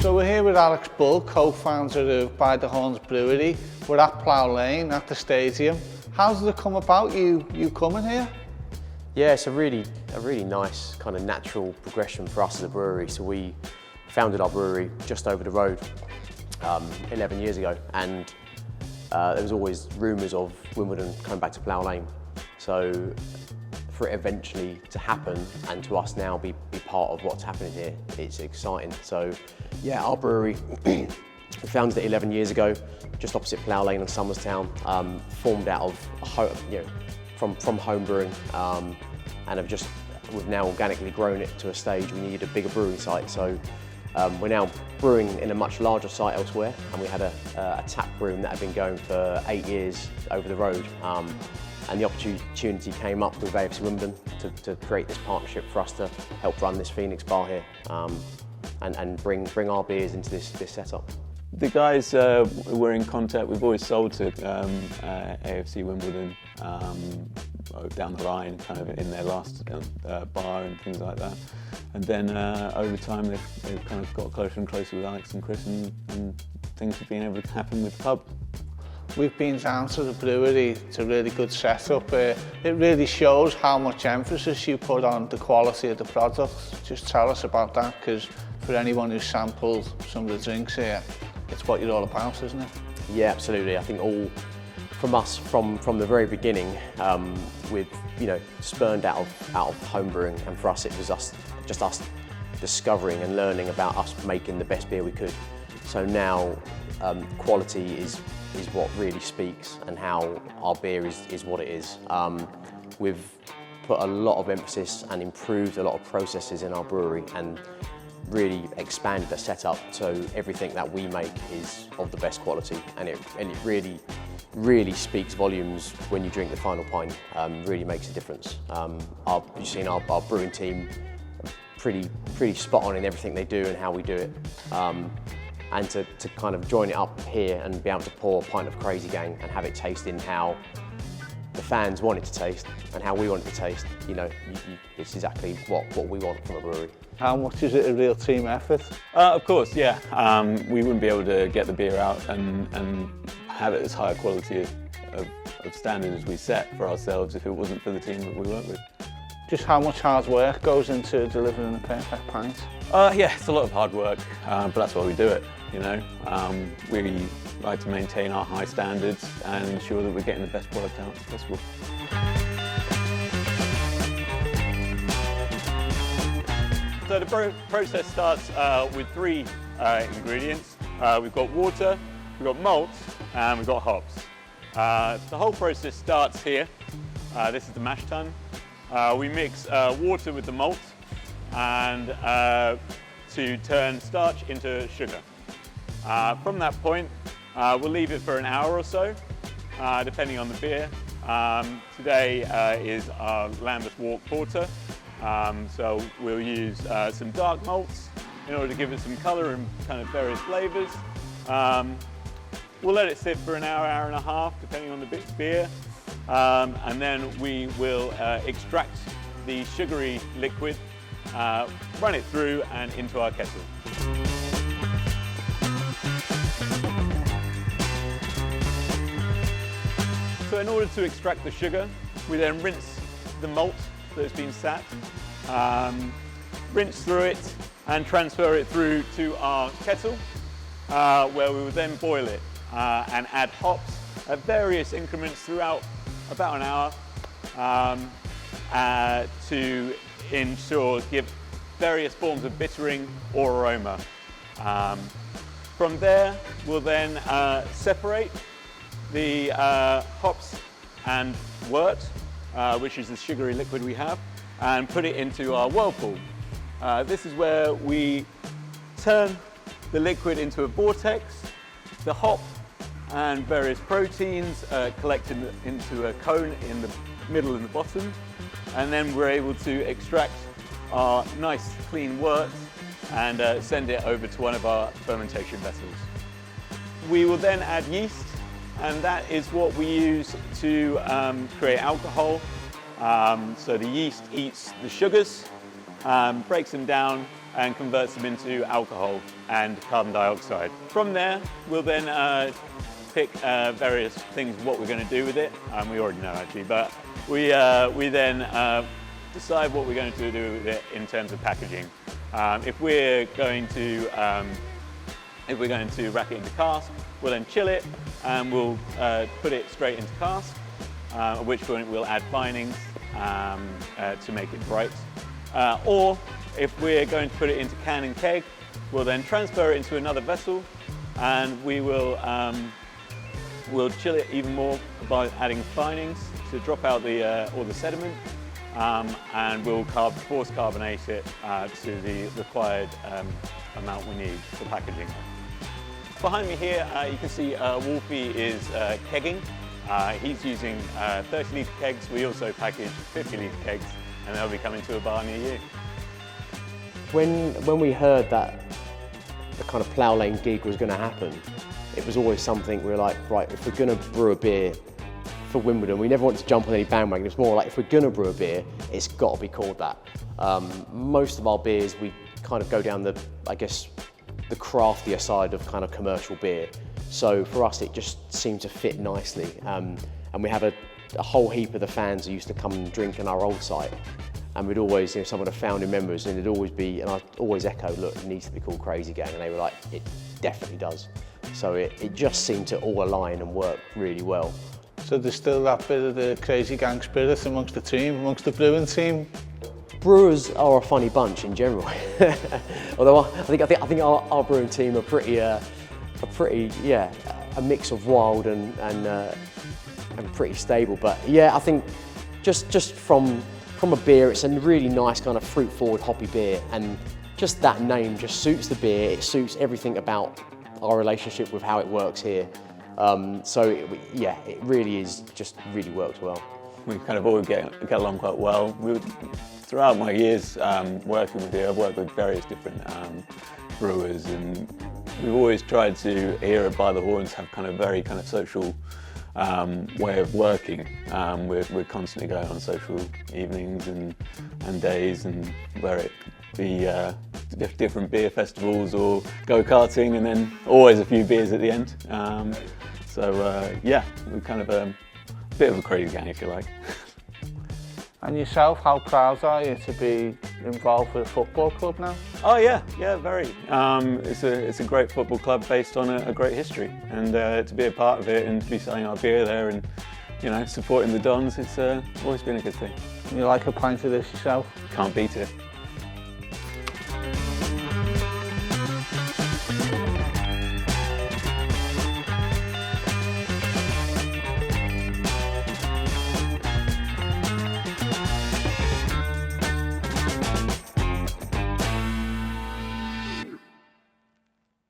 So we're here with Alex Bull, co-founder of By the Horns Brewery. We're at Plough Lane at the stadium. How did it come about, you coming here? Yeah, it's a really nice kind of natural progression for us as a brewery. So we founded our brewery just over the road 11 years ago, and there was always rumours of Wimbledon coming back to Plough Lane. So for it eventually to happen and to us now be part of what's happening here, it's exciting. So yeah, our brewery, we founded it 11 years ago, just opposite Plough Lane in Somerstown, formed out of, from home brewing, and we've now organically grown it to a stage we needed a bigger brewing site. So we're now brewing in a much larger site elsewhere, and we had a tap room that had been going for 8 years over the road. And the opportunity came up with AFC Wimbledon to create this partnership for us to help run this Phoenix bar here, and bring our beers into this setup. The guys we're in contact, we've always sold to AFC Wimbledon down the line, kind of in their last bar and things like that. And then over time they've kind of got closer and closer with Alex and Chris, and things have been able to happen with the pub. We've been down to the brewery. It's a really good setup. It really shows how much emphasis you put on the quality of the product. Just tell us about that, because for anyone who's sampled some of the drinks here, it's what you're all about, isn't it? Yeah, absolutely. I think all from us from the very beginning, with spurned out of home brewing, and for us it was us discovering and learning about us making the best beer we could. So now quality is what really speaks, and how our beer is what it is. We've put a lot of emphasis and improved a lot of processes in our brewery, and really expanded the setup so everything that we make is of the best quality, and it really speaks volumes when you drink the final pint. Really makes a difference. You've seen our brewing team pretty spot on in everything they do and how we do it. And to kind of join it up here and be able to pour a pint of Crazy Gang and have it taste in how the fans want it to taste and how we want it to taste, it's exactly what we want from a brewery. How much is it a real team effort? Of course, yeah. We wouldn't be able to get the beer out and have it as high a quality of standard as we set for ourselves if it wasn't for the team that we work with. Just how much hard work goes into delivering a perfect pint? Yeah, it's a lot of hard work, but that's why we do it, We like to maintain our high standards and ensure that we're getting the best product out as possible. So the process starts with 3 ingredients. We've got water, we've got malt, and we've got hops. The whole process starts here. This is the Mashtun. We mix water with the malt and to turn starch into sugar. From that point, we'll leave it for an hour or so, depending on the beer. Today is our Lambeth Walk Porter, so we'll use some dark malts in order to give it some colour and kind of various flavours. We'll let it sit for an hour, hour and a half, depending on the beer. And then we will extract the sugary liquid, run it through and into our kettle. So in order to extract the sugar, we then rinse the malt that's been sat, rinse through it and transfer it through to our kettle, where we will then boil it and add hops at various increments throughout about an hour to give various forms of bittering or aroma. From there, we'll then separate the hops and wort, which is the sugary liquid we have, and put it into our whirlpool. This is where we turn the liquid into a vortex. The hop and various proteins collect into a cone in the middle and the bottom, and then we're able to extract our nice clean wort and send it over to one of our fermentation vessels. We will then add yeast, and that is what we use to create alcohol. So the yeast eats the sugars breaks them down and converts them into alcohol and carbon dioxide. From there, we'll then pick various things, what we're going to do with it. We already know actually, but we then decide what we're going to do with it in terms of packaging. If we're going to rack it into cask, we'll then chill it and we'll put it straight into cask, at which point we'll add finings to make it bright. Or if we're going to put it into can and keg, we'll then transfer it into another vessel and we will we'll chill it even more by adding finings to drop out all the sediment, and we'll force carbonate it to the required amount we need for packaging. Behind me here you can see Wolfie is kegging. He's using 30 litre kegs. We also package 50 litre kegs and they'll be coming to a bar near you. When we heard that the kind of plough lane gig was going to happen, it was always something we were like, right, if we're going to brew a beer for Wimbledon, we never wanted to jump on any bandwagon. It's more like, if we're going to brew a beer, it's got to be called that. Most of our beers, we kind of go down the craftier side of kind of commercial beer. So for us, it just seemed to fit nicely. And we have a whole heap of the fans who used to come and drink on our old site. And we'd always, some of the founding members, and it'd always be, and I'd always echo, look, it needs to be called Crazy Gang. And they were like, it definitely does. So it just seemed to all align and work really well. So there's still that bit of the Crazy Gang spirit amongst the team, amongst the brewing team? Brewers are a funny bunch in general. Although I think our brewing team are pretty, a mix of wild and pretty stable. But yeah, I think just from a beer, it's a really nice kind of fruit-forward hoppy beer, and just that name just suits the beer. It suits everything about our relationship with how it works here. It really is just really works well. We kind of always get along quite well. Throughout my years working with you, I've worked with various different brewers, and we've always tried to hear it by the horns, have kind of very kind of social way of working. We're constantly going on social evenings and days, and where it be different beer festivals or go-karting, and then always a few beers at the end. We're kind of a bit of a crazy gang, if you like. And yourself, how proud are you to be involved with a football club now? Oh yeah, very. It's a great football club based on a great history, and to be a part of it and to be selling our beer there and supporting the Dons, it's always been a good thing. You like a pint of this yourself? Can't beat it.